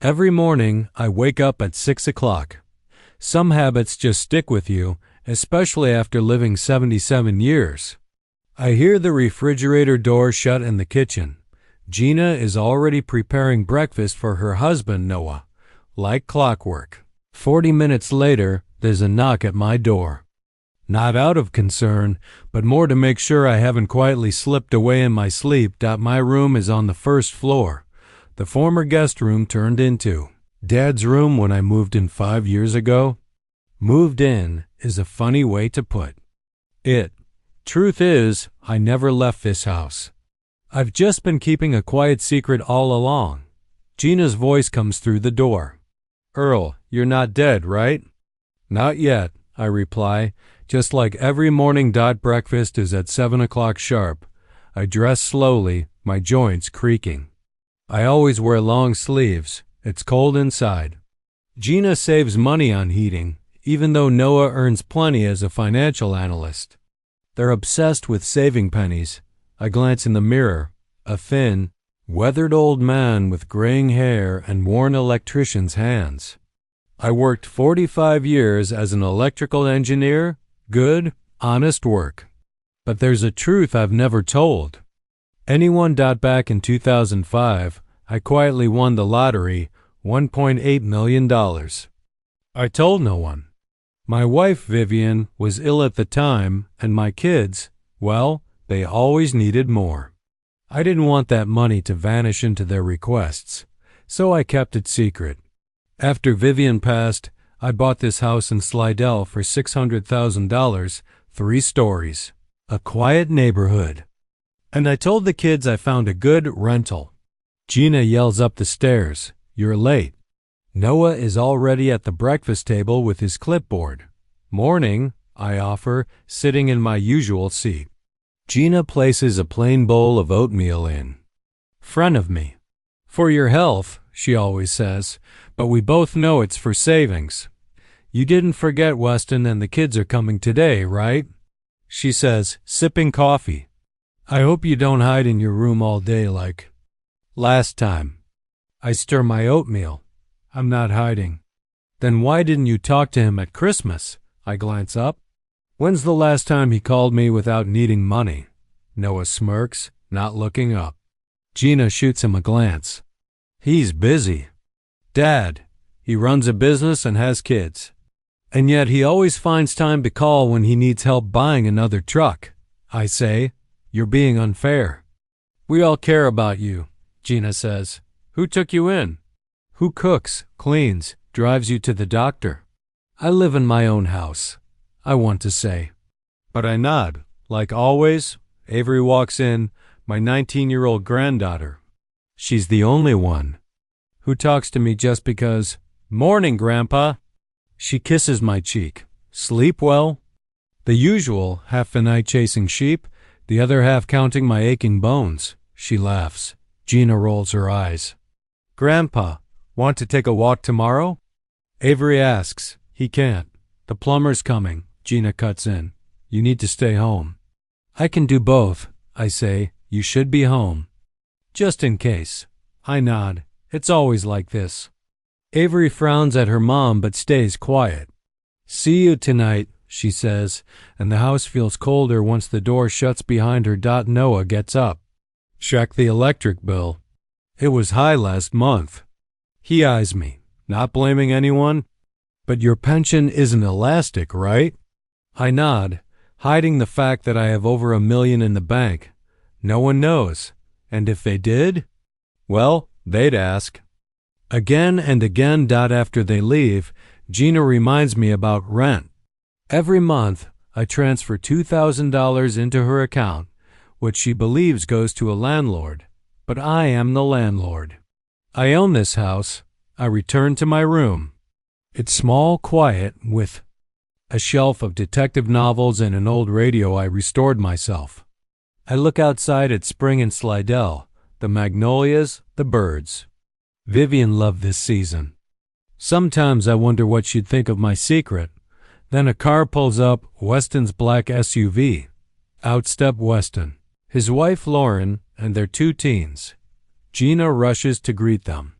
Every morning, I wake up at 6 o'clock. Some habits just stick with you, especially after living 77 years. I hear the refrigerator door shut in the kitchen. Gina is already preparing breakfast for her husband, Noah. Like clockwork. 40 minutes later, there's a knock at my door. Not out of concern, but more to make sure I haven't quietly slipped away in my sleep. My room is on the first floor. The former guest room turned into Dad's room when I moved in 5 years ago. Moved in is a funny way to put it. Truth is, I never left this house. I've just been keeping a quiet secret all along. Gina's voice comes through the door. Earl, you're not dead, right? Not yet, I reply, just like every morning. Breakfast is at 7 o'clock sharp. I dress slowly, my joints creaking. I always wear long sleeves. It's cold inside. Gina saves money on heating, even though Noah earns plenty as a financial analyst. They're obsessed with saving pennies. I glance in the mirror. A thin, weathered old man with graying hair and worn electrician's hands. I worked 45 years as an electrical engineer. Good, honest work. But there's a truth I've never told. Anyone? Back in 2005, I quietly won the lottery, $1.8 million. I told no one. My wife, Vivian, was ill at the time, and my kids, well, they always needed more. I didn't want that money to vanish into their requests, so I kept it secret. After Vivian passed, I bought this house in Slidell for $600,000, 3 stories, a quiet neighborhood. And I told the kids I found a good rental. Gina yells up the stairs, "You're late." Noah is already at the breakfast table with his clipboard. "Morning," I offer, sitting in my usual seat. Gina places a plain bowl of oatmeal in front of me. "For your health," she always says, "but we both know it's for savings. You didn't forget Weston and the kids are coming today, right?" She says, sipping coffee. "I hope you don't hide in your room all day like last time." I stir my oatmeal. "I'm not hiding." "Then why didn't you talk to him at Christmas?" I glance up. "When's the last time he called me without needing money?" Noah smirks, not looking up. Gina shoots him a glance. "He's busy. Dad, he runs a business and has kids. And yet he always finds time to call when he needs help buying another truck." I say, "You're being unfair." "We all care about you," Gina says. "Who took you in? Who cooks, cleans, drives you to the doctor?" "I live in my own house," I want to say. But I nod. Like always, Avery walks in, my 19-year-old granddaughter. She's the only one who talks to me just because. "Morning, Grandpa." She kisses my cheek. "Sleep well?" The usual, half the night chasing sheep, the other half counting my aching bones. She laughs. Gina rolls her eyes. "Grandpa, want to take a walk tomorrow?" Avery asks. "He can't. The plumber's coming." Gina cuts in. "You need to stay home." "I can do both," I say. "You should be home." "Just in case." I nod. It's always like this. Avery frowns at her mom but stays quiet. "See you tonight," she says, and the house feels colder once the door shuts behind her. Noah gets up. "Check the electric bill. It was high last month." He eyes me, not blaming anyone. "But your pension isn't elastic, right?" I nod, hiding the fact that I have over $1 million in the bank. No one knows. And if they did, well, they'd ask. Again and again. After they leave, Gina reminds me about rent. Every month, I transfer $2,000 into her account, which she believes goes to a landlord. But I am the landlord. I own this house. I return to my room. It's small, quiet, with a shelf of detective novels and an old radio. I restored myself. I look outside at spring in Slidell, the magnolias, the birds. Vivian loved this season. Sometimes I wonder what she'd think of my secret. Then a car pulls up, Weston's black SUV. Out step Weston, his wife Lauren, and their 2 teens. Gina rushes to greet them.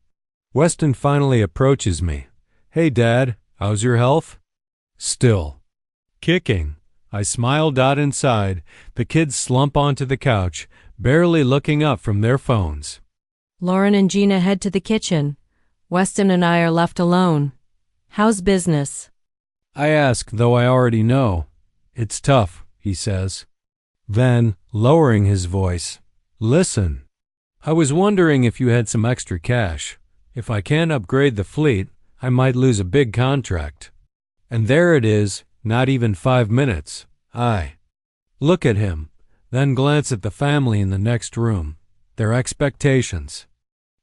Weston finally approaches me. Hey, Dad, how's your health? Still kicking. I smile. Inside, the kids slump onto the couch, barely looking up from their phones. Lauren and Gina head to the kitchen. Weston and I are left alone. How's business? I ask, though I already know. It's tough, he says. Then, lowering his voice, listen, I was wondering if you had some extra cash. If I can't upgrade the fleet, I might lose a big contract. And there it is, not even 5 minutes. I look at him, then glance at the family in the next room, their expectations,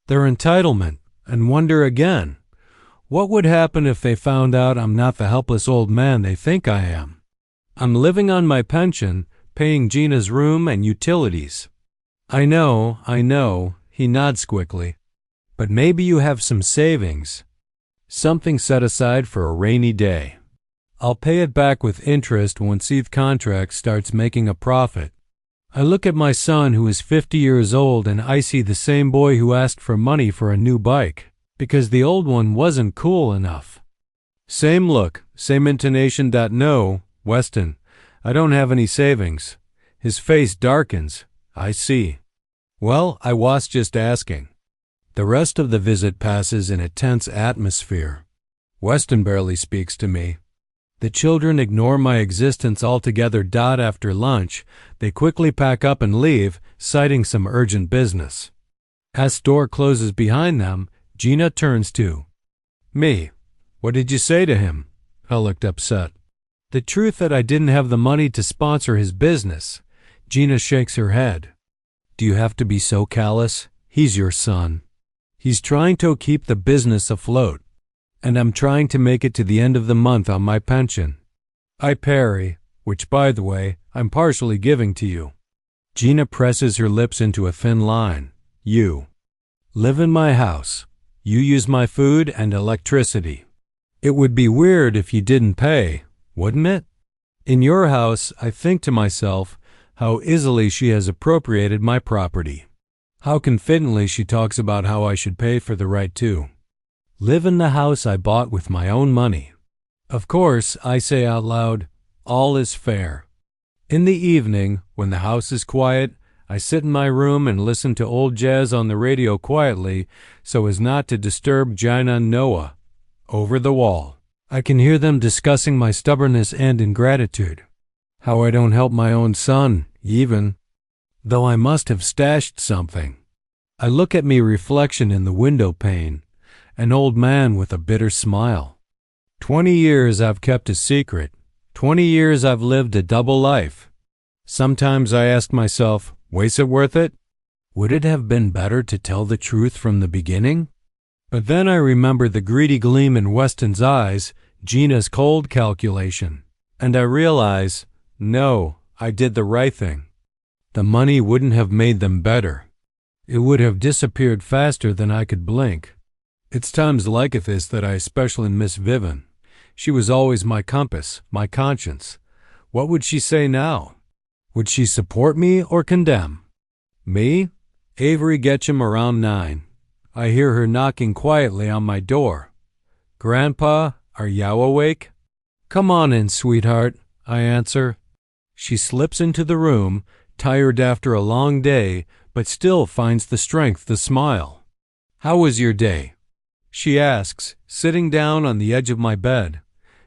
their entitlement, and wonder again, what would happen if they found out I'm not the helpless old man they think I am? I'm living on my pension, paying Gina's room and utilities. I know, he nods quickly. But maybe you have some savings, something set aside for a rainy day. I'll pay it back with interest once the contract starts making a profit. I look at my son who is 50 years old and I see the same boy who asked for money for a new bike because the old one wasn't cool enough. Same look, same intonation. No, Weston, I don't have any savings. His face darkens. I see. Well, I was just asking. The rest of the visit passes in a tense atmosphere. Weston barely speaks to me. The children ignore my existence altogether. After lunch, they quickly pack up and leave, citing some urgent business. As the door closes behind them, Gina turns to me. What did you say to him? I looked upset. The truth that I didn't have the money to sponsor his business. Gina shakes her head. Do you have to be so callous? He's your son. He's trying to keep the business afloat, and I'm trying to make it to the end of the month on my pension. I parry, which, by the way, I'm partially giving to you. Gina presses her lips into a thin line. You live in my house. You use my food and electricity. It would be weird if you didn't pay, wouldn't it? In your house, I think to myself how easily she has appropriated my property. How confidently she talks about how I should pay for the right to live in the house I bought with my own money. Of course, I say out loud, all is fair. In the evening, when the house is quiet, I sit in my room and listen to old jazz on the radio quietly so as not to disturb Gina and Noah. Over the wall, I can hear them discussing my stubbornness and ingratitude. How I don't help my own son, even, though I must have stashed something. I look at me reflection in the window pane, an old man with a bitter smile. 20 years I've kept a secret. 20 years I've lived a double life. Sometimes I ask myself, was it worth it? Would it have been better to tell the truth from the beginning? But then I remember the greedy gleam in Weston's eyes, Gina's cold calculation, and I realize, no, I did the right thing. The money wouldn't have made them better. It would have disappeared faster than I could blink. It's times like this that I especially miss Vivian. She was always my compass, my conscience. What would she say now? Would she support me or condemn? Me? Avery Getcham around 9. I hear her knocking quietly on my door. Grandpa, are you awake? Come on in, sweetheart, I answer. She slips into the room, tired after a long day, but still finds the strength to smile. How was your day? She asks, sitting down on the edge of my bed.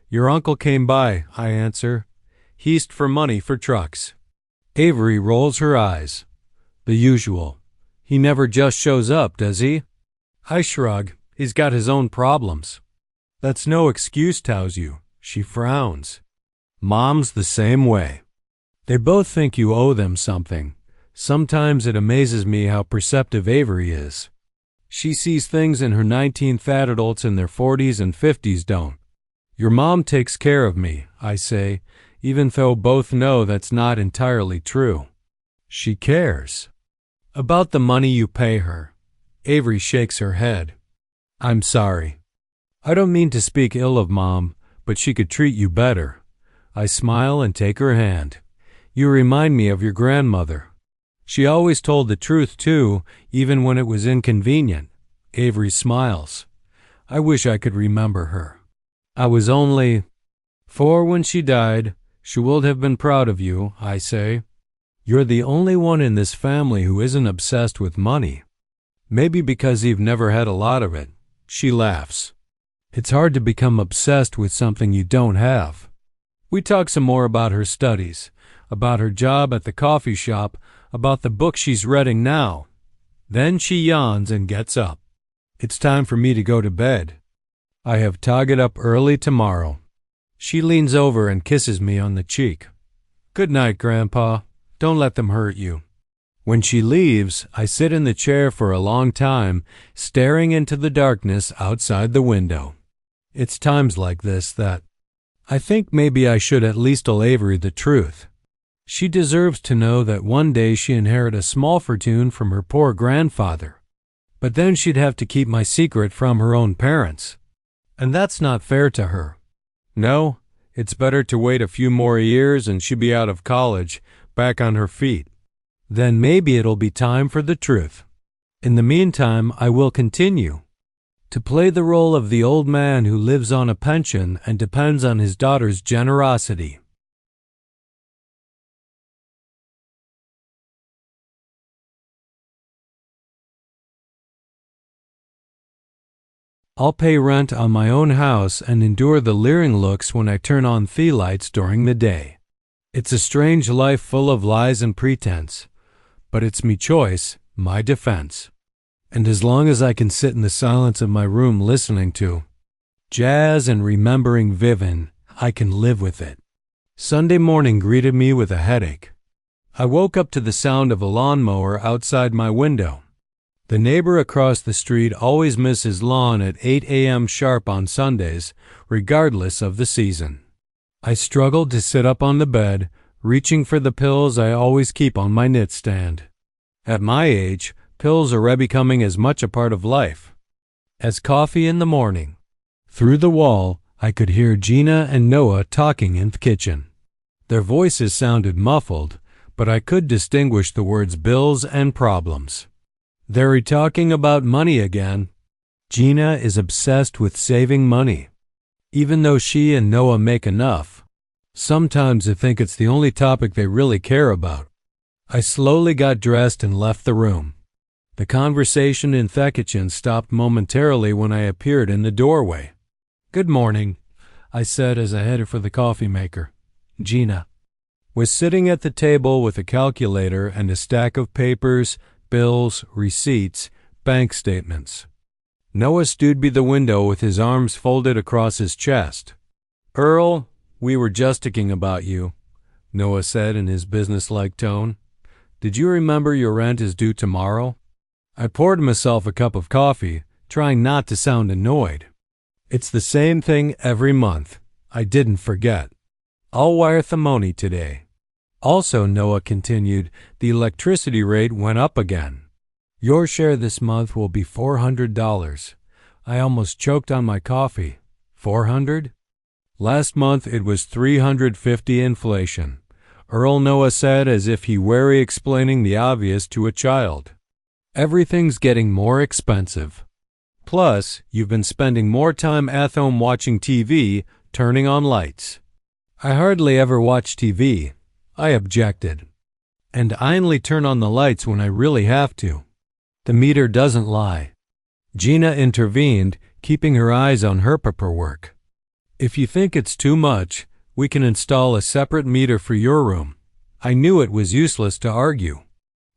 Your uncle came by, I answer. He's for money for trucks. Avery rolls her eyes. The usual. He never just shows up, does he? I shrug. He's got his own problems. That's no excuse, tells you. She frowns. Mom's the same way. They both think you owe them something. Sometimes it amazes me how perceptive Avery is. She sees things in her 19th that adults in their 40s and 50s don't. Your mom takes care of me, I say, even though both know that's not entirely true. She cares. About the money you pay her. Avery shakes her head. I'm sorry. I don't mean to speak ill of Mom, but she could treat you better. I smile and take her hand. You remind me of your grandmother. She always told the truth, too, even when it was inconvenient. Avery smiles. I wish I could remember her. I was only 4 when she died. She would have been proud of you, I say. You're the only one in this family who isn't obsessed with money. Maybe because you've never had a lot of it. She laughs. It's hard to become obsessed with something you don't have. We talk some more about her studies, about her job at the coffee shop, about the book she's reading now. Then she yawns and gets up. It's time for me to go to bed. I have to get up early tomorrow. She leans over and kisses me on the cheek. Good night, Grandpa. Don't let them hurt you. When she leaves, I sit in the chair for a long time, staring into the darkness outside the window. It's times like this that I think maybe I should at least tell Avery the truth. She deserves to know that one day she inherited a small fortune from her poor grandfather. But then she'd have to keep my secret from her own parents. And that's not fair to her. No, it's better to wait a few more years and she'll be out of college, back on her feet. Then maybe it'll be time for the truth. In the meantime, I will continue to play the role of the old man who lives on a pension and depends on his daughter's generosity. I'll pay rent on my own house and endure the leering looks when I turn on the lights during the day. It's a strange life full of lies and pretense, but it's me choice, my defense. And as long as I can sit in the silence of my room listening to jazz and remembering Vivian, I can live with it. Sunday morning greeted me with a headache. I woke up to the sound of a lawnmower outside my window. The neighbor across the street always misses his lawn at 8 a.m. sharp on Sundays, regardless of the season. I struggled to sit up on the bed, reaching for the pills I always keep on my nightstand. At my age, pills are becoming as much a part of life as coffee in the morning. Through the wall, I could hear Gina and Noah talking in the kitchen. Their voices sounded muffled, but I could distinguish the words bills and problems. They're talking about money again. Gina is obsessed with saving money. Even though she and Noah make enough, sometimes I think it's the only topic they really care about. I slowly got dressed and left the room. The conversation in the kitchen stopped momentarily when I appeared in the doorway. Good morning, I said as I headed for the coffee maker. Gina was sitting at the table with a calculator and a stack of papers, bills, receipts, bank statements. Noah stood by the window with his arms folded across his chest. Earl, we were just talking about you, Noah said in his businesslike tone. Did you remember your rent is due tomorrow? I poured myself a cup of coffee, trying not to sound annoyed. It's the same thing every month. I didn't forget. I'll wire the money today. Also, Noah continued, the electricity rate went up again. Your share this month will be $400. I almost choked on my coffee. 400? Last month it was 350 inflation. Earl, Noah said as if he were explaining the obvious to a child. Everything's getting more expensive. Plus, you've been spending more time at home watching TV, turning on lights. I hardly ever watch TV. I objected. And I only turn on the lights when I really have to. The meter doesn't lie. Gina intervened, keeping her eyes on her paperwork. If you think it's too much, we can install a separate meter for your room. I knew it was useless to argue.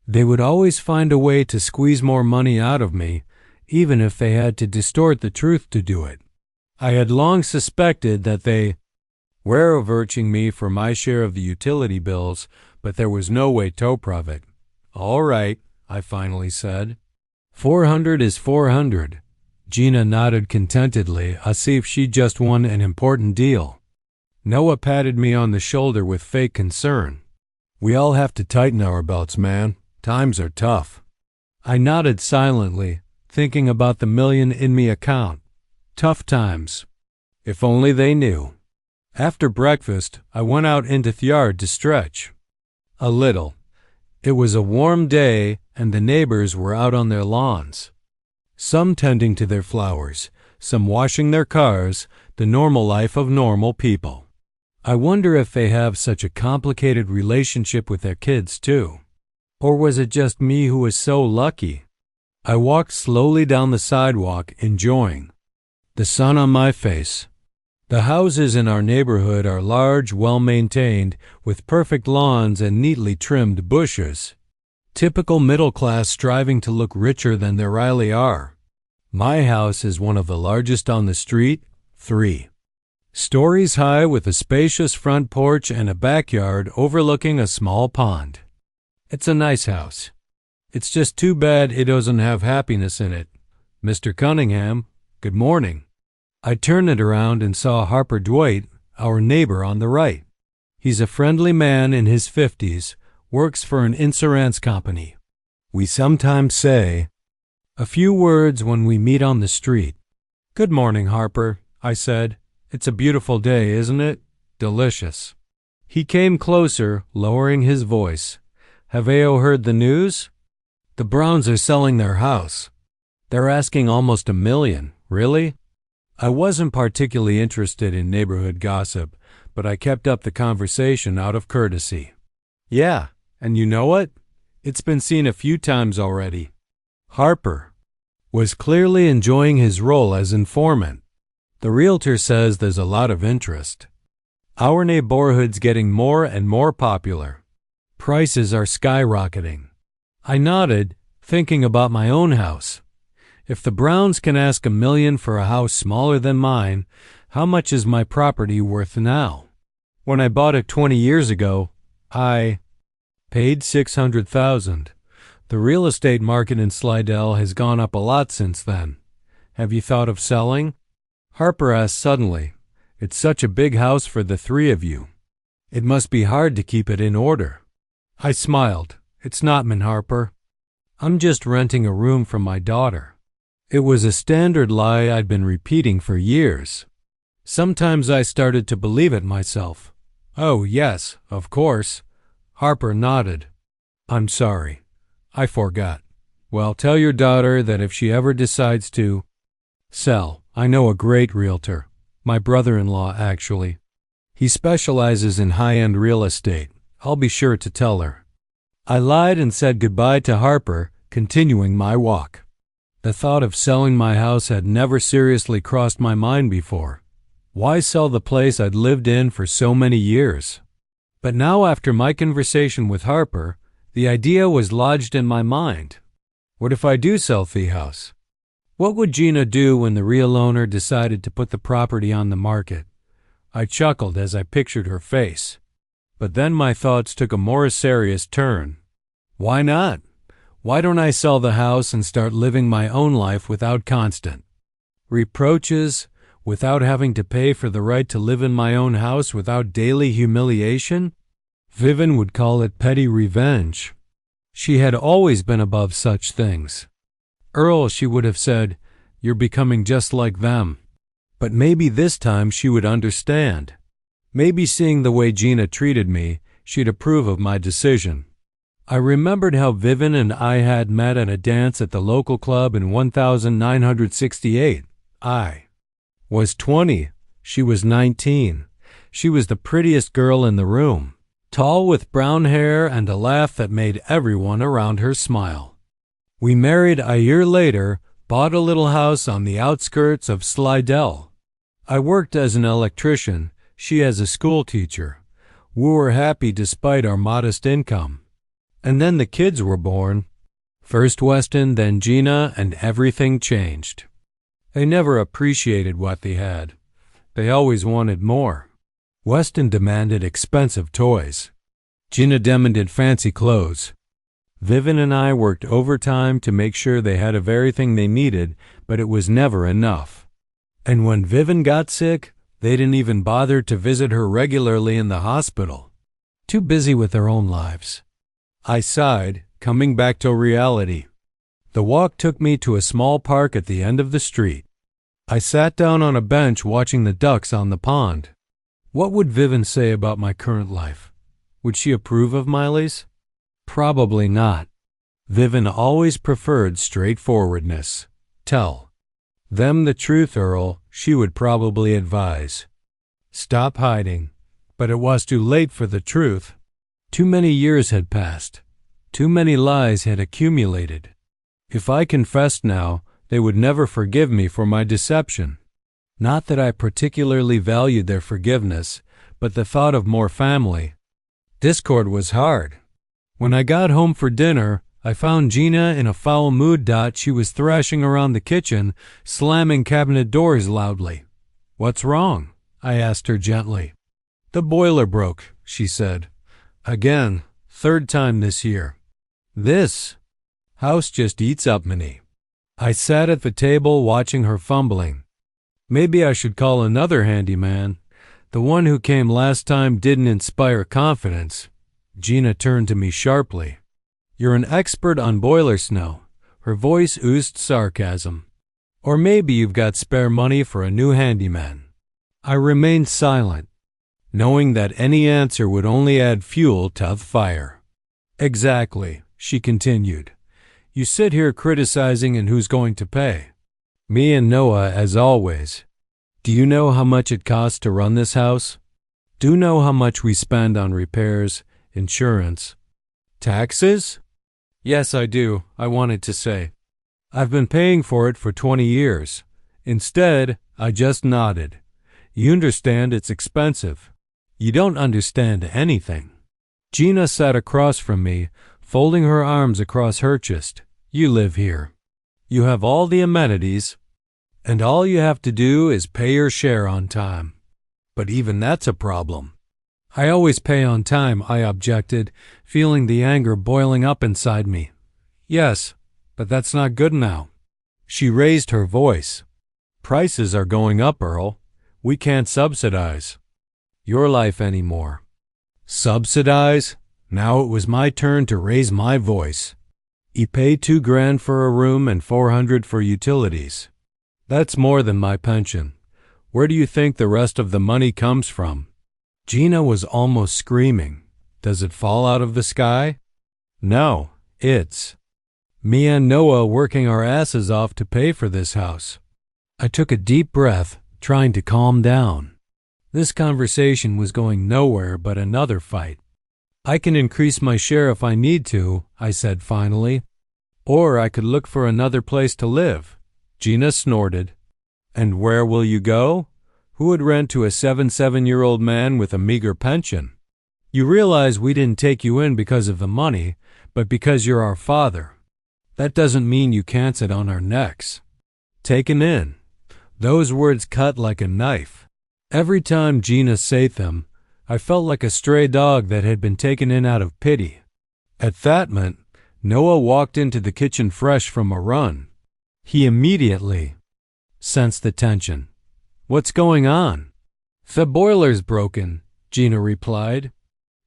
They would always find a way to squeeze more money out of me, even if they had to distort the truth to do it. I had long suspected that they were averting me for my share of the utility bills, but there was no way to prove it. All right, I finally said. 400 is 400. Gina nodded contentedly, as if she just won an important deal. Noah patted me on the shoulder with fake concern. We all have to tighten our belts, man. Times are tough. I nodded silently, thinking about the million in me account. Tough times. If only they knew. After breakfast, I went out into the yard to stretch. A little. It was a warm day, and the neighbors were out on their lawns. Some tending to their flowers, some washing their cars, the normal life of normal people. I wonder if they have such a complicated relationship with their kids too. Or was it just me who was so lucky? I walked slowly down the sidewalk, enjoying the sun on my face. The houses in our neighborhood are large, well-maintained, with perfect lawns and neatly trimmed bushes. Typical middle class striving to look richer than they really are. My house is one of the largest on the street, 3 stories high, with a spacious front porch and a backyard overlooking a small pond. It's a nice house. It's just too bad it doesn't have happiness in it. Mr. Cunningham, good morning. I turned it around and saw Harper Dwight, our neighbor on the right. He's a friendly man in his 50s, works for an insurance company. We sometimes say a few words when we meet on the street. Good morning, Harper, I said. It's a beautiful day, isn't it? Delicious. He came closer, lowering his voice. Have you heard the news? The Browns are selling their house. They're asking almost $1 million. Really? I wasn't particularly interested in neighborhood gossip, but I kept up the conversation out of courtesy. Yeah, and you know what? It's been seen a few times already. Harper was clearly enjoying his role as informant. The realtor says there's a lot of interest. Our neighborhood's getting more and more popular. Prices are skyrocketing. I nodded, thinking about my own house. If the Browns can ask $1 million for a house smaller than mine, how much is my property worth now? When I bought it 20 years ago, I paid $600,000. The real estate market in Slidell has gone up a lot since then. Have you thought of selling? Harper asked suddenly. It's such a big house for the 3 of you. It must be hard to keep it in order. I smiled. It's not, Min Harper. I'm just renting a room from my daughter. It was a standard lie I'd been repeating for years. Sometimes I started to believe it myself. Oh, yes, of course. Harper nodded. I'm sorry. I forgot. Well, tell your daughter that if she ever decides to sell, I know a great realtor. My brother-in-law, actually. He specializes in high-end real estate. I'll be sure to tell her. I lied and said goodbye to Harper, continuing my walk. The thought of selling my house had never seriously crossed my mind before. Why sell the place I'd lived in for so many years? But now, after my conversation with Harper, the idea was lodged in my mind. What if I do sell the house? What would Gina do when the real owner decided to put the property on the market? I chuckled as I pictured her face. But then my thoughts took a more serious turn. Why not? Why don't I sell the house and start living my own life without constant reproaches, without having to pay for the right to live in my own house without daily humiliation? Vivian would call it petty revenge. She had always been above such things. Earl, she would have said, you're becoming just like them. But maybe this time she would understand. Maybe seeing the way Gina treated me, she'd approve of my decision. I remembered how Vivian and I had met at a dance at the local club in 1968. I was 20. She was 19. She was the prettiest girl in the room, tall with brown hair and a laugh that made everyone around her smile. We married a year later, bought a little house on the outskirts of Slidell. I worked as an electrician, she as a school teacher. We were happy despite our modest income. And then the kids were born. First Weston, then Gina, and everything changed. They never appreciated what they had. They always wanted more. Weston demanded expensive toys. Gina demanded fancy clothes. Vivian and I worked overtime to make sure they had everything they needed, but it was never enough. And when Vivian got sick, they didn't even bother to visit her regularly in the hospital. Too busy with their own lives. I sighed, coming back to reality. The walk took me to a small park at the end of the street. I sat down on a bench watching the ducks on the pond. What would Vivian say about my current life? Would she approve of Miley's? Probably not. Vivian always preferred straightforwardness. Tell them the truth, Earl, she would probably advise. Stop hiding. But it was too late for the truth. Too many years had passed. Too many lies had accumulated. If I confessed now, they would never forgive me for my deception. Not that I particularly valued their forgiveness, but the thought of more family. Discord was hard. When I got home for dinner, I found Gina in a foul mood. She was thrashing around the kitchen, slamming cabinet doors loudly. What's wrong? I asked her gently. The boiler broke, she said. Again, third time this year. This house just eats up me. I sat at the table watching her fumbling. Maybe I should call another handyman. The one who came last time didn't inspire confidence. Gina turned to me sharply. You're an expert on boiler snow. Her voice oozed sarcasm. Or maybe you've got spare money for a new handyman. I remained silent, knowing that any answer would only add fuel to the fire. Exactly, she continued. You sit here criticizing, and who's going to pay? Me and Noah, as always. Do you know how much it costs to run this house? Do you know how much we spend on repairs, insurance, taxes? Yes, I do, I wanted to say. I've been paying for it for 20 years. Instead, I just nodded. You understand it's expensive. You don't understand anything. Gina sat across from me, folding her arms across her chest. You live here. You have all the amenities, and all you have to do is pay your share on time. But even that's a problem. I always pay on time, I objected, feeling the anger boiling up inside me. Yes, but that's not good now. She raised her voice. Prices are going up, Earl. We can't subsidize your life anymore. Subsidize? Now it was my turn to raise my voice. You pay $2,000 for a room and $400 for utilities. That's more than my pension. Where do you think the rest of the money comes from? Gina was almost screaming. Does it fall out of the sky? No, it's me and Noah working our asses off to pay for this house. I took a deep breath, trying to calm down. This conversation was going nowhere but another fight. I can increase my share if I need to, I said finally. Or I could look for another place to live. Gina snorted. And where will you go? Who would rent to a 77-year-old man with a meager pension? You realize we didn't take you in because of the money, but because you're our father. That doesn't mean you can't sit on our necks. Taken in. Those words cut like a knife. Every time Gina said them, I felt like a stray dog that had been taken in out of pity. At that moment, Noah walked into the kitchen fresh from a run. He immediately sensed the tension. What's going on? The boiler's broken, Gina replied.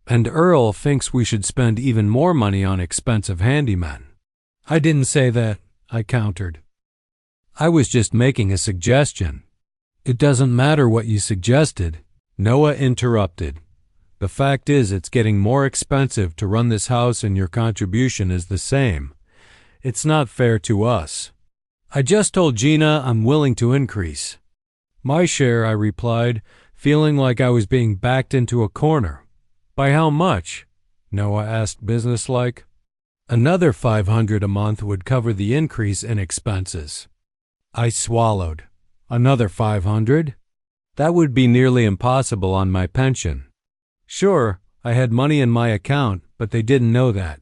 And Earl thinks we should spend even more money on expensive handymen. I didn't say that, I countered. I was just making a suggestion. It doesn't matter what you suggested, Noah interrupted. The fact is it's getting more expensive to run this house and your contribution is the same. It's not fair to us. I just told Gina I'm willing to increase. My share, I replied, feeling like I was being backed into a corner. By how much? Noah asked businesslike. Another $500 a month would cover the increase in expenses. I swallowed. Another $500? That would be nearly impossible on my pension. Sure, I had money in my account, but they didn't know that.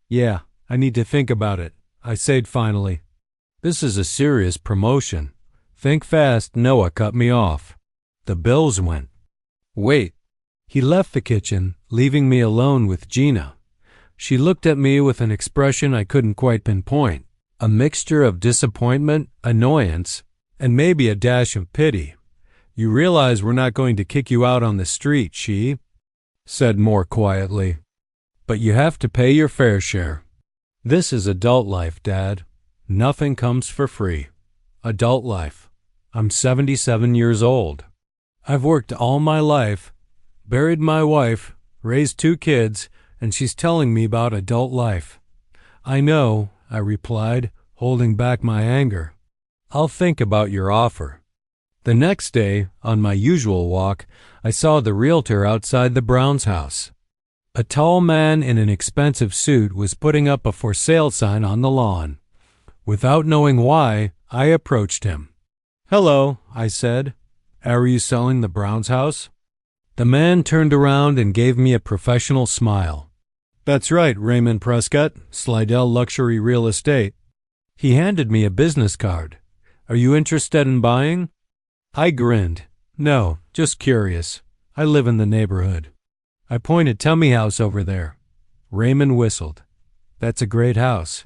Yeah, I need to think about it, I said finally. This is a serious promotion. Think fast, Noah cut me off. The bills went. Wait. He left the kitchen, leaving me alone with Gina. She looked at me with an expression I couldn't quite pinpoint. A mixture of disappointment, annoyance, and maybe a dash of pity. You realize we're not going to kick you out on the street, she said more quietly. But you have to pay your fair share. This is adult life, Dad. Nothing comes for free. Adult life. I'm 77 years old. I've worked all my life, buried my wife, raised 2 kids, and she's telling me about adult life. I know, I replied, holding back my anger. I'll think about your offer. The next day, on my usual walk, I saw the realtor outside the Browns' house. A tall man in an expensive suit was putting up a for sale sign on the lawn. Without knowing why, I approached him. "Hello," I said. "Are you selling the Browns' house?" The man turned around and gave me a professional smile. "That's right, Raymond Prescott, Slidell Luxury Real Estate." He handed me a business card. "Are you interested in buying?" I grinned. "No, just curious. I live in the neighborhood." I pointed Tummy House over there. Raymond whistled. "That's a great house.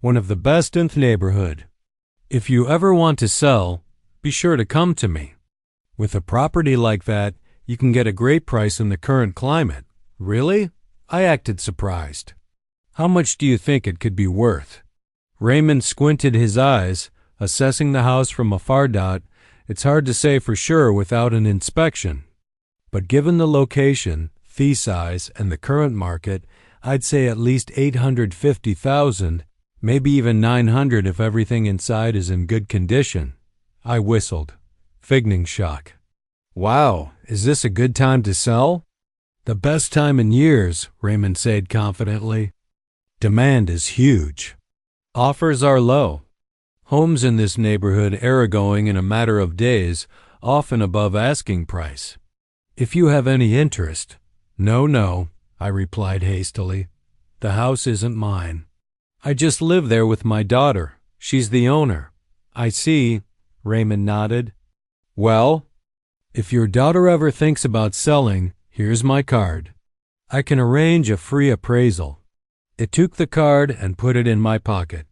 One of the best in the neighborhood. If you ever want to sell, be sure to come to me. With a property like that, you can get a great price in the current climate." "Really?" I acted surprised. "How much do you think it could be worth?" Raymond squinted his eyes, assessing the house from afar. "It's hard to say for sure without an inspection. But given the location, the size, and the current market, I'd say at least $850,000, maybe even $900 if everything inside is in good condition." I whistled. Figning shock. "Wow, is this a good time to sell?" "The best time in years," Raymond said confidently. "Demand is huge. Offers are low. Homes in this neighborhood are going in a matter of days, often above asking price. If you have any interest—" No, I replied hastily. "The house isn't mine. I just live there with my daughter. She's the owner." "I see," Raymond nodded. "Well, if your daughter ever thinks about selling, here's my card. I can arrange a free appraisal." I took the card and put it in my pocket,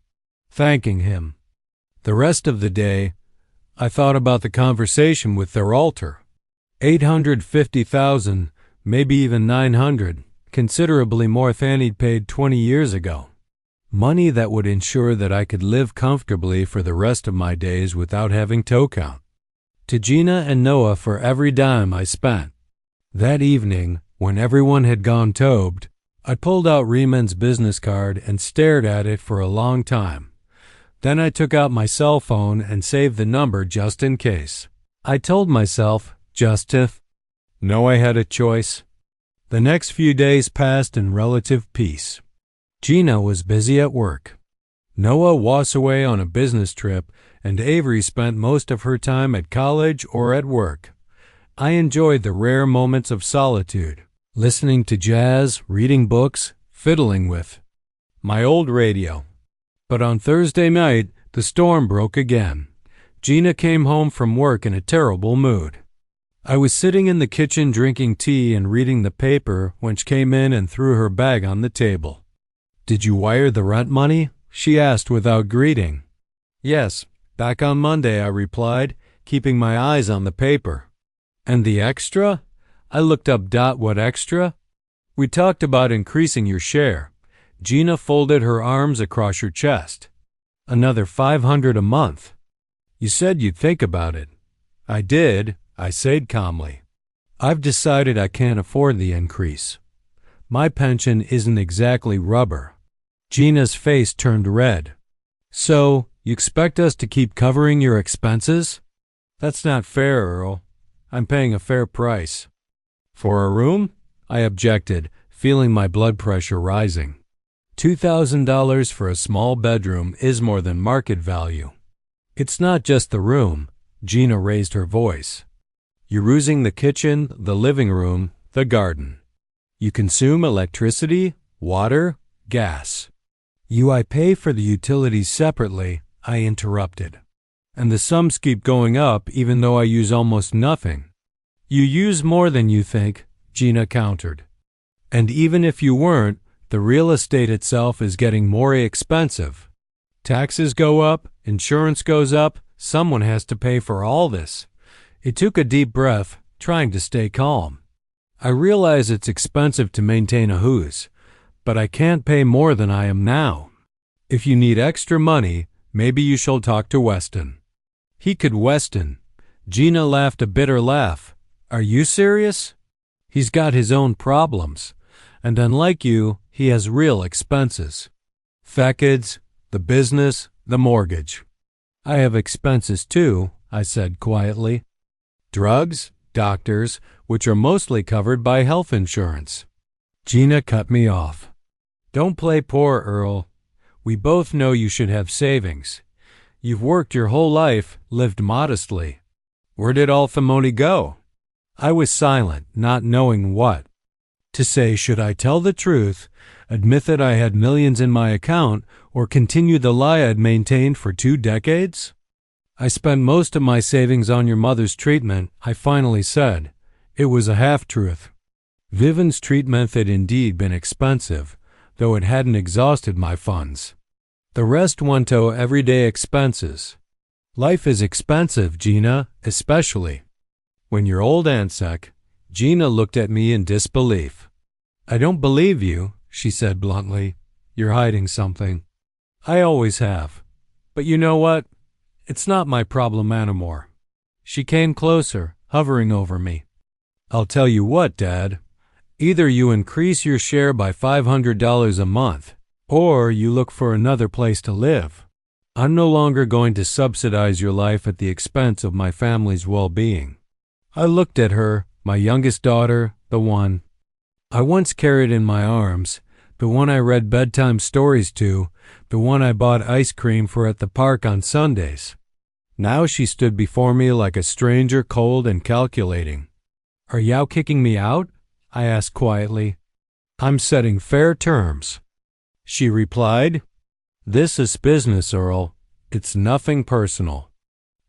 thanking him. The rest of the day, I thought about the conversation with their realtor. $850,000, maybe even $900, considerably more than he'd paid 20 years ago. Money that would ensure that I could live comfortably for the rest of my days without having toe count. To Gina and Noah for every dime I spent. That evening, when everyone had gone tobed, I pulled out Raymond's business card and stared at it for a long time. Then I took out my cell phone and saved the number just in case. I told myself, just if. No, I had a choice. The next few days passed in relative peace. Gina was busy at work. Noah was away on a business trip, and Avery spent most of her time at college or at work. I enjoyed the rare moments of solitude, listening to jazz, reading books, fiddling with my old radio. But on Thursday night, the storm broke again. Gina came home from work in a terrible mood. I was sitting in the kitchen drinking tea and reading the paper when she came in and threw her bag on the table. "Did you wire the rent money?" she asked without greeting. "Yes, back on Monday," I replied, keeping my eyes on the paper. "And the extra?" I looked up. "What extra?" "We talked about increasing your share." Gina folded her arms across her chest. "Another $500 a month. You said you'd think about it." "I did," I said calmly. "I've decided I can't afford the increase. My pension isn't exactly rubber." Gina's face turned red. "So, you expect us to keep covering your expenses?" "That's not fair, Earl. I'm paying a fair price." "For a room?" I objected, feeling my blood pressure rising. $2,000 for a small bedroom is more than market value. "It's not just the room." Gina raised her voice. "You're using the kitchen, the living room, the garden. You consume electricity, water, gas." I pay for the utilities separately," I interrupted. "And the sums keep going up even though I use almost nothing." "You use more than you think," Gina countered. "And even if you weren't, the real estate itself is getting more expensive. Taxes go up, insurance goes up, someone has to pay for all this." It took a deep breath, trying to stay calm. "I realize it's expensive to maintain a house, but I can't pay more than I am now. If you need extra money, maybe you shall talk to Weston." "He could Weston." Gina laughed a bitter laugh. "Are you serious? He's got his own problems, and unlike you, he has real expenses. Facades, the business, the mortgage." I have expenses too, I said quietly. Drugs, doctors, which are mostly covered by health insurance. Gina cut me off. Don't play poor, Earl. We both know you should have savings. You've worked your whole life, lived modestly. Where did all the money go? I was silent, not knowing what to say. Should I tell the truth, admit that I had millions in my account, or continue the lie I'd maintained for 2 decades? I spent most of my savings on your mother's treatment, I finally said. It was a half-truth. Vivian's treatment had indeed been expensive, though it hadn't exhausted my funds. The rest went to everyday expenses. Life is expensive, Gina, especially when you're old and sick. Gina looked at me in disbelief. I don't believe you, she said bluntly. You're hiding something. I always have. But you know what? It's not my problem anymore. She came closer, hovering over me. I'll tell you what, Dad. Either you increase your share by $500 a month, or you look for another place to live. I'm no longer going to subsidize your life at the expense of my family's well-being. I looked at her, my youngest daughter, the one I once carried in my arms, the one I read bedtime stories to, the one I bought ice cream for at the park on Sundays. Now she stood before me like a stranger, cold and calculating. Are you kicking me out? I asked quietly. I'm setting fair terms, she replied. This is business, Earl. It's nothing personal.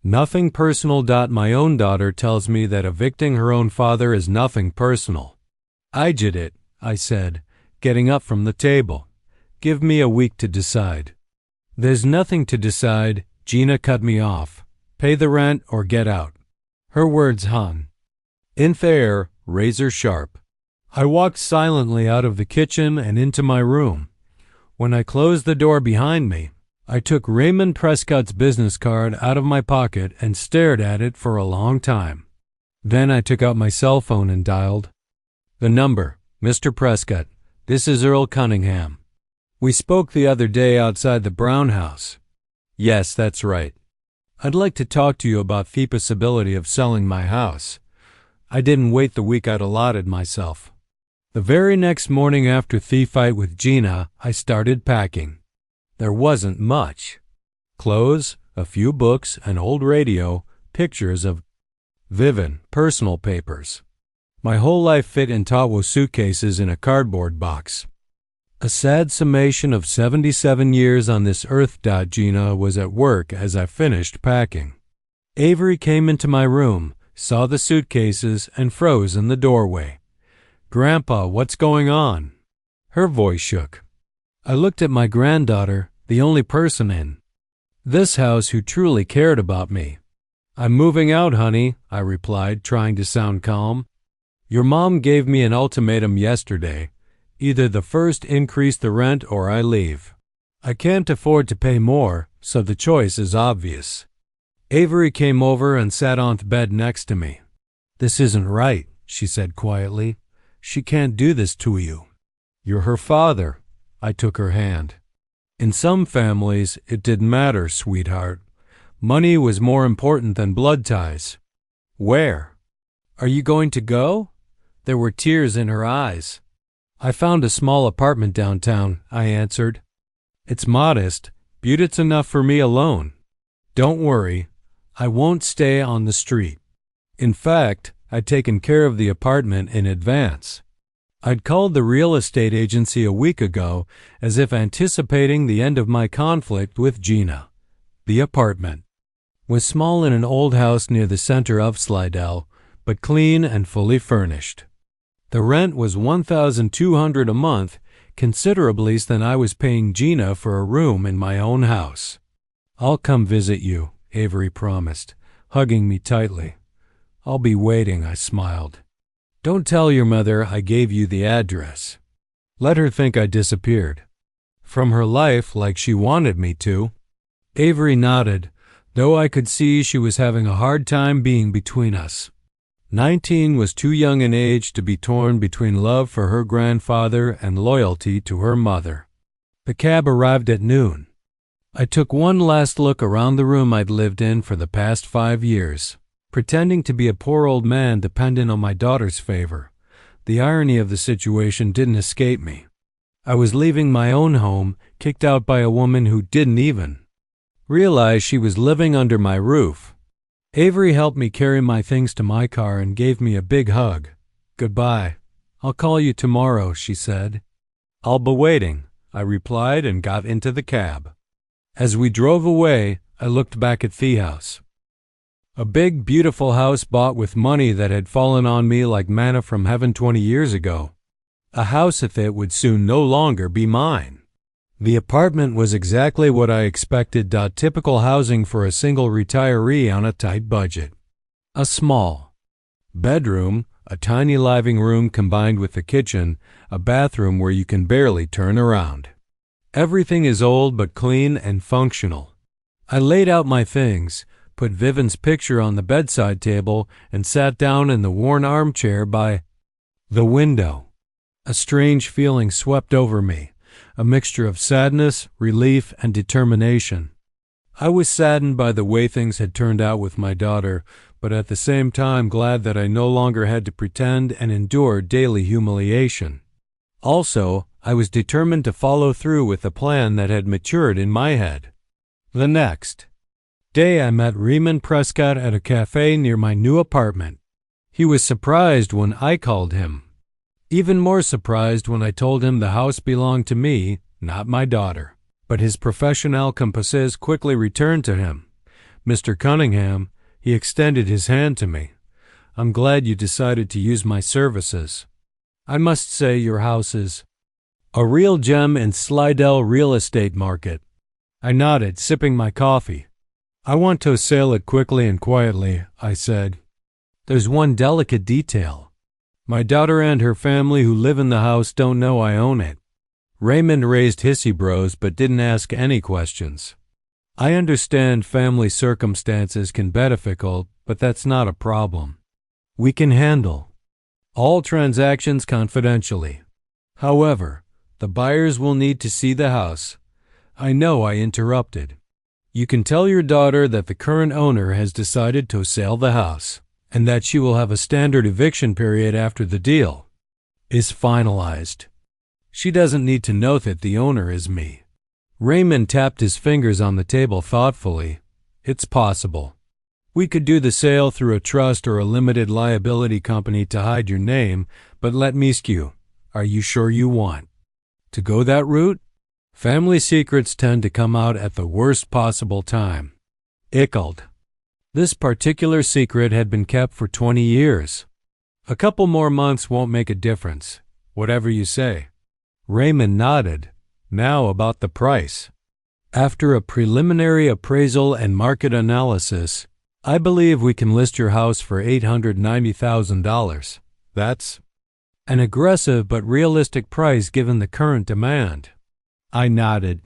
Nothing personal. My own daughter tells me that evicting her own father is nothing personal. I did it, I said, getting up from the table. Give me a week to decide. There's nothing to decide, Gina cut me off. Pay the rent or get out. Her words hung in the air, razor sharp. I walked silently out of the kitchen and into my room. When I closed the door behind me, I took Raymond Prescott's business card out of my pocket and stared at it for a long time. Then I took out my cell phone and dialed. The number, Mr. Prescott, this is Earl Cunningham. We spoke the other day outside the Brown house. Yes, that's right. I'd like to talk to you about the possibility of selling my house. I didn't wait the week I'd allotted myself. The very next morning after the fight with Gina, I started packing. There wasn't much. Clothes, a few books, an old radio, pictures of Vivian, personal papers. My whole life fit in Tawo suitcases in a cardboard box. A sad summation of 77 years on this earth. Gina was at work as I finished packing. Avery came into my room, saw the suitcases, and froze in the doorway. Grandpa, what's going on? Her voice shook. I looked at my granddaughter, the only person in this house who truly cared about me. I'm moving out, honey, I replied, trying to sound calm. Your mom gave me an ultimatum yesterday. Either the first increase the rent or I leave. I can't afford to pay more, so the choice is obvious. Avery came over and sat on the bed next to me. This isn't right, she said quietly. She can't do this to you. You're her father. I took her hand. In some families, it didn't matter, sweetheart. Money was more important than blood ties. Where? Are you going to go? There were tears in her eyes. I found a small apartment downtown, I answered. It's modest, but it's enough for me alone. Don't worry, I won't stay on the street. In fact, I'd taken care of the apartment in advance. I'd called the real estate agency a week ago, as if anticipating the end of my conflict with Gina. The apartment was small in an old house near the center of Slidell, but clean and fully furnished. The rent was $1,200 a month, considerably less than I was paying Gina for a room in my own house. I'll come visit you, Avery promised, hugging me tightly. I'll be waiting, I smiled. Don't tell your mother I gave you the address. Let her think I disappeared from her life like she wanted me to. Avery nodded, though I could see she was having a hard time being between us. 19 was too young an age to be torn between love for her grandfather and loyalty to her mother. The cab arrived at noon. I took one last look around the room I'd lived in for the past 5 years, pretending to be a poor old man dependent on my daughter's favor. The irony of the situation didn't escape me. I was leaving my own home, kicked out by a woman who didn't even realize she was living under my roof. Avery helped me carry my things to my car and gave me a big hug. "Goodbye. I'll call you tomorrow," she said. "I'll be waiting," I replied and got into the cab. As we drove away, I looked back at the house. A big, beautiful house bought with money that had fallen on me like manna from heaven 20 years ago. A house that would soon no longer be mine. The apartment was exactly what I expected, typical housing for a single retiree on a tight budget. A small bedroom, a tiny living room combined with a kitchen, a bathroom where you can barely turn around. Everything is old but clean and functional. I laid out my things, put Vivian's picture on the bedside table, and sat down in the worn armchair by the window. A strange feeling swept over me, a mixture of sadness, relief, and determination. I was saddened by the way things had turned out with my daughter, but at the same time glad that I no longer had to pretend and endure daily humiliation. Also, I was determined to follow through with the plan that had matured in my head. The next day, I met Raymond Prescott at a cafe near my new apartment. He was surprised when I called him. Even more surprised when I told him the house belonged to me, not my daughter. But his professional compasses quickly returned to him. "Mr. Cunningham," he extended his hand to me. "I'm glad you decided to use my services. I must say your house is a real gem in Slidell real estate market." I nodded, sipping my coffee. "I want to sell it quickly and quietly," I said. "There's one delicate detail. My daughter and her family who live in the house don't know I own it." Raymond raised his eyebrows but didn't ask any questions. "I understand family circumstances can be difficult, but that's not a problem. We can handle all transactions confidentially. However, the buyers will need to see the house." "I know," I interrupted. "You can tell your daughter that the current owner has decided to sell the house, and that she will have a standard eviction period after the deal is finalized. She doesn't need to know that the owner is me." Raymond tapped his fingers on the table thoughtfully. "It's possible. We could do the sale through a trust or a limited liability company to hide your name, but let me ask you, are you sure you want to go that route? Family secrets tend to come out at the worst possible time." Ickled. This particular secret had been kept for 20 years. "A couple more months won't make a difference. Whatever you say." Raymond nodded. "Now about the price. After a preliminary appraisal and market analysis, I believe we can list your house for $890,000. That's an aggressive but realistic price given the current demand." I nodded.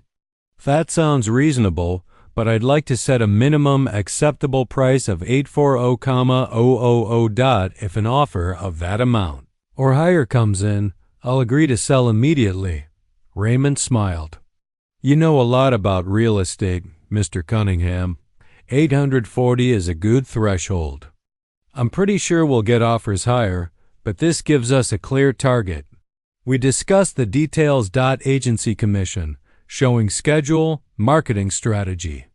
"That sounds reasonable, but I'd like to set a minimum acceptable price of $840,000. If an offer of that amount or higher comes in, I'll agree to sell immediately." Raymond smiled. "You know a lot about real estate, Mr. Cunningham. 840 is a good threshold. I'm pretty sure we'll get offers higher, but this gives us a clear target." We discussed the details. Agency commission, showing schedule, marketing strategy.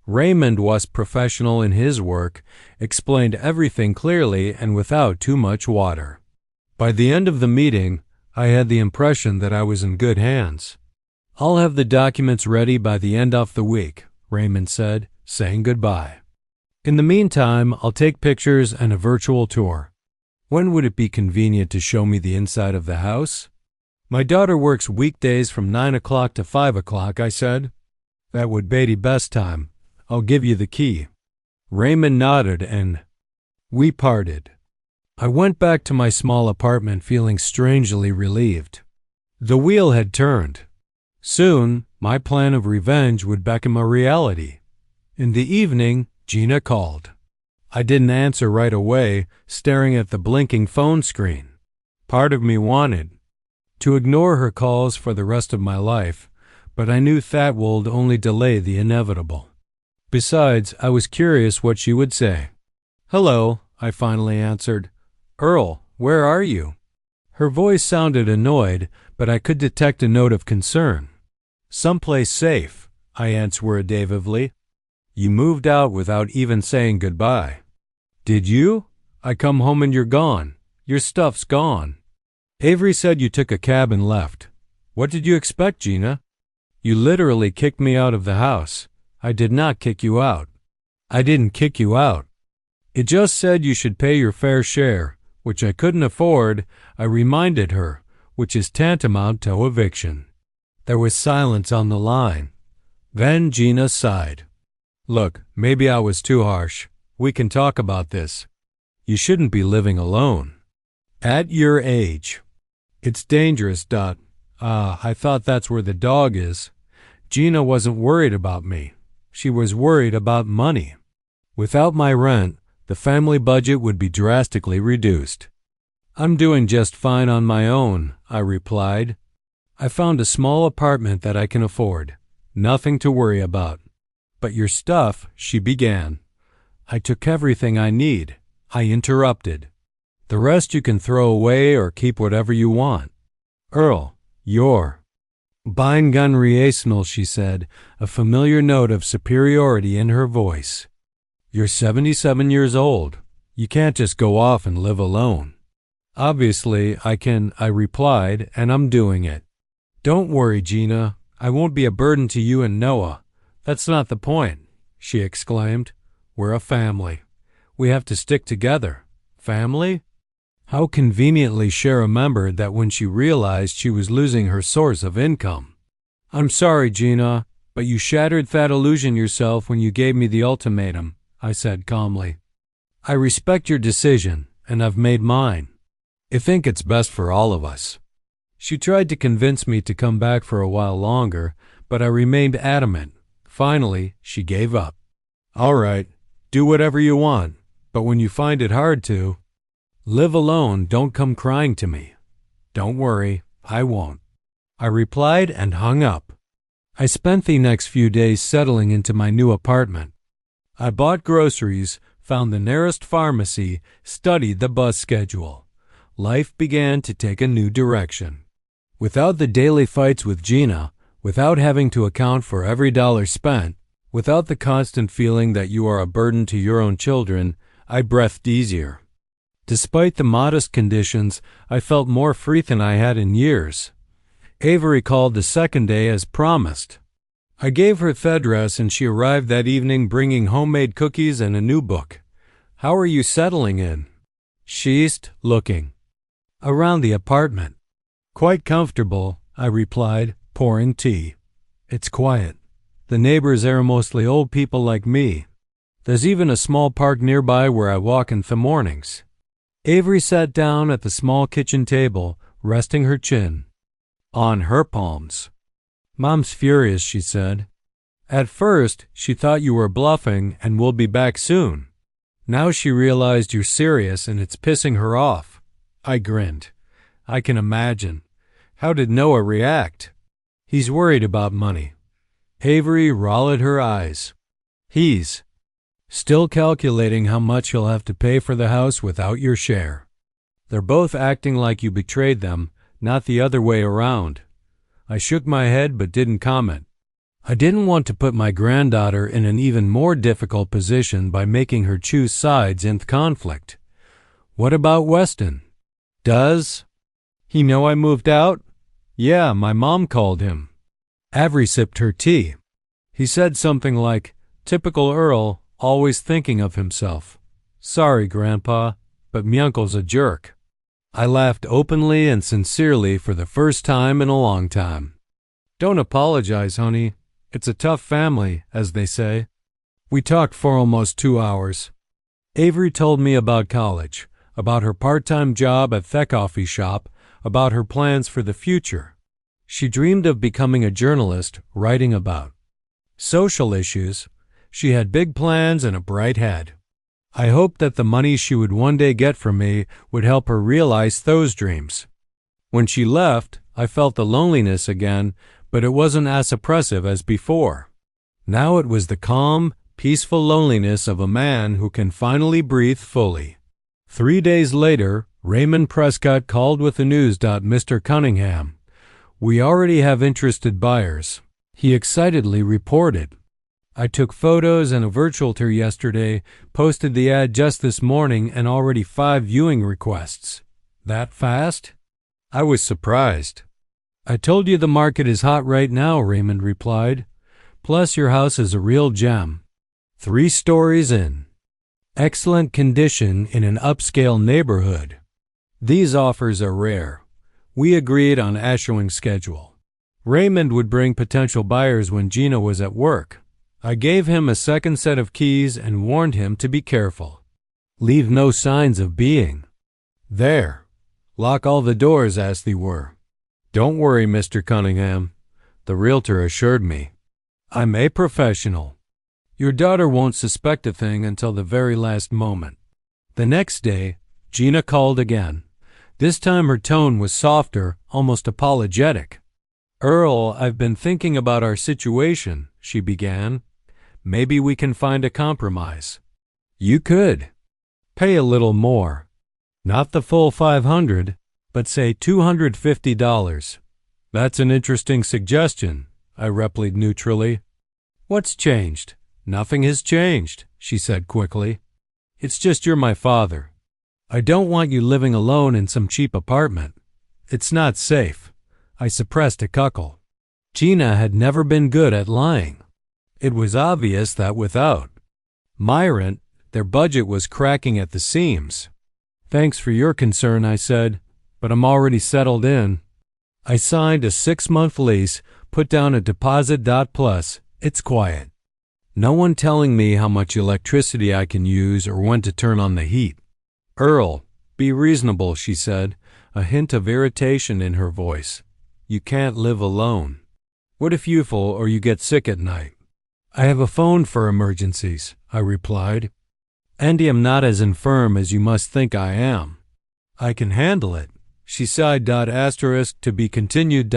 Raymond was professional in his work, explained everything clearly and without too much water. By the end of the meeting, I had the impression that I was in good hands. "I'll have the documents ready by the end of the week," Raymond said, saying goodbye. "In the meantime, I'll take pictures and a virtual tour. When would it be convenient to show me the inside of the house?" "My daughter works weekdays from 9 o'clock to 5 o'clock, I said. "That would be the best time. I'll give you the key." Raymond nodded and we parted. I went back to my small apartment feeling strangely relieved. The wheel had turned. Soon, my plan of revenge would become a reality. In the evening, Gina called. I didn't answer right away, staring at the blinking phone screen. Part of me wanted to ignore her calls for the rest of my life, but I knew that would only delay the inevitable. Besides, I was curious what she would say. "Hello," I finally answered. "Earl, where are you?" Her voice sounded annoyed, but I could detect a note of concern. "Someplace safe," I answered evasively. "You moved out without even saying goodbye." "Did you? I come home and you're gone. Your stuff's gone." "Avery said you took a cab and left." "What did you expect, Gina?" "You literally kicked me out of the house." "I did not kick you out." "I didn't kick you out. It just said you should pay your fair share, which I couldn't afford," I reminded her, "which is tantamount to eviction." There was silence on the line. Then Gina sighed. "Look, maybe I was too harsh. We can talk about this. You shouldn't be living alone. At your age. It's dangerous, Dot. I thought that's where the dog is." Gina wasn't worried about me. She was worried about money. Without my rent, the family budget would be drastically reduced. "I'm doing just fine on my own," I replied. "I found a small apartment that I can afford. Nothing to worry about." "But your stuff," she began. "I took everything I need," I interrupted. "The rest you can throw away or keep whatever you want." "Earl, you're Bein gun reasonable," she said, a familiar note of superiority in her voice. "You're 77 years old. You can't just go off and live alone." "Obviously, I can," I replied, "and I'm doing it." "Don't worry, Gina. I won't be a burden to you and Noah. That's not the point," she exclaimed. "We're a family. We have to stick together." "Family?" How conveniently she remembered that when she realized she was losing her source of income. "I'm sorry, Gina, but you shattered that illusion yourself when you gave me the ultimatum," I said calmly. "I respect your decision, and I've made mine. I think it's best for all of us." She tried to convince me to come back for a while longer, but I remained adamant. Finally, she gave up. "All right, do whatever you want, but when you find it hard to, live alone, don't come crying to me." "Don't worry, I won't," I replied and hung up. I spent the next few days settling into my new apartment. I bought groceries, found the nearest pharmacy, studied the bus schedule. Life began to take a new direction. Without the daily fights with Gina, without having to account for every dollar spent, without the constant feeling that you are a burden to your own children, I breathed easier. Despite the modest conditions, I felt more free than I had in years. Avery called the second day as promised. I gave her the address and she arrived that evening bringing homemade cookies and a new book. "How are you settling in?" "She's looking around the apartment." "Quite comfortable," I replied, pouring tea. "It's quiet. The neighbors are mostly old people like me. There's even a small park nearby where I walk in the mornings." Avery sat down at the small kitchen table, resting her chin on her palms. "Mom's furious," she said. "At first, she thought you were bluffing and we'll be back soon. Now she realized you're serious and it's pissing her off." I grinned. "I can imagine. How did Noah react?" "He's worried about money." Avery rolled her eyes. "He's still calculating how much he'll have to pay for the house without your share. They're both acting like you betrayed them, not the other way around." I shook my head but didn't comment. I didn't want to put my granddaughter in an even more difficult position by making her choose sides in the conflict. "What about Weston? Does he know I moved out?" "Yeah, my mom called him." Avery sipped her tea. "He said something like, 'Typical Earl, always thinking of himself.' Sorry, Grandpa, but me uncle's a jerk." I laughed openly and sincerely for the first time in a long time. "Don't apologize, honey. It's a tough family, as they say." We talked for almost 2 hours. Avery told me about college, about her part-time job at the coffee shop, about her plans for the future. She dreamed of becoming a journalist, writing about social issues. She had big plans and a bright head. I hoped that the money she would one day get from me would help her realize those dreams. When she left, I felt the loneliness again, but it wasn't as oppressive as before. Now it was the calm, peaceful loneliness of a man who can finally breathe fully. 3 days later, Raymond Prescott called with the news. Mr. Cunningham, we already have interested buyers, he excitedly reported. I took photos and a virtual tour yesterday, posted the ad just this morning, and already 5 viewing requests. That fast? I was surprised. I told you the market is hot right now, Raymond replied. Plus your house is a real gem. 3 stories in. Excellent condition in an upscale neighborhood. These offers are rare. We agreed on a showing schedule. Raymond would bring potential buyers when Gina was at work. I gave him a second set of keys and warned him to be careful. Leave no signs of being there. Lock all the doors as they were. Don't worry, Mr. Cunningham, the realtor assured me. I'm a professional. Your daughter won't suspect a thing until the very last moment. The next day, Gina called again. This time her tone was softer, almost apologetic. Earl, I've been thinking about our situation, she began. Maybe we can find a compromise. You could. Pay a little more. Not the full $500, but say $250. That's an interesting suggestion, I replied neutrally. What's changed? Nothing has changed, she said quickly. It's just you're my father. I don't want you living alone in some cheap apartment. It's not safe. I suppressed a cuckle. Gina had never been good at lying. It was obvious that without my rent, their budget was cracking at the seams. Thanks for your concern, I said, but I'm already settled in. I signed a 6-month lease, put down a deposit. Plus, it's quiet. No one telling me how much electricity I can use or when to turn on the heat. Earl, be reasonable, she said, a hint of irritation in her voice. You can't live alone. What if you fall or you get sick at night? I have a phone for emergencies, I replied. And am not as infirm as you must think I am. I can handle it, she sighed. To be continued.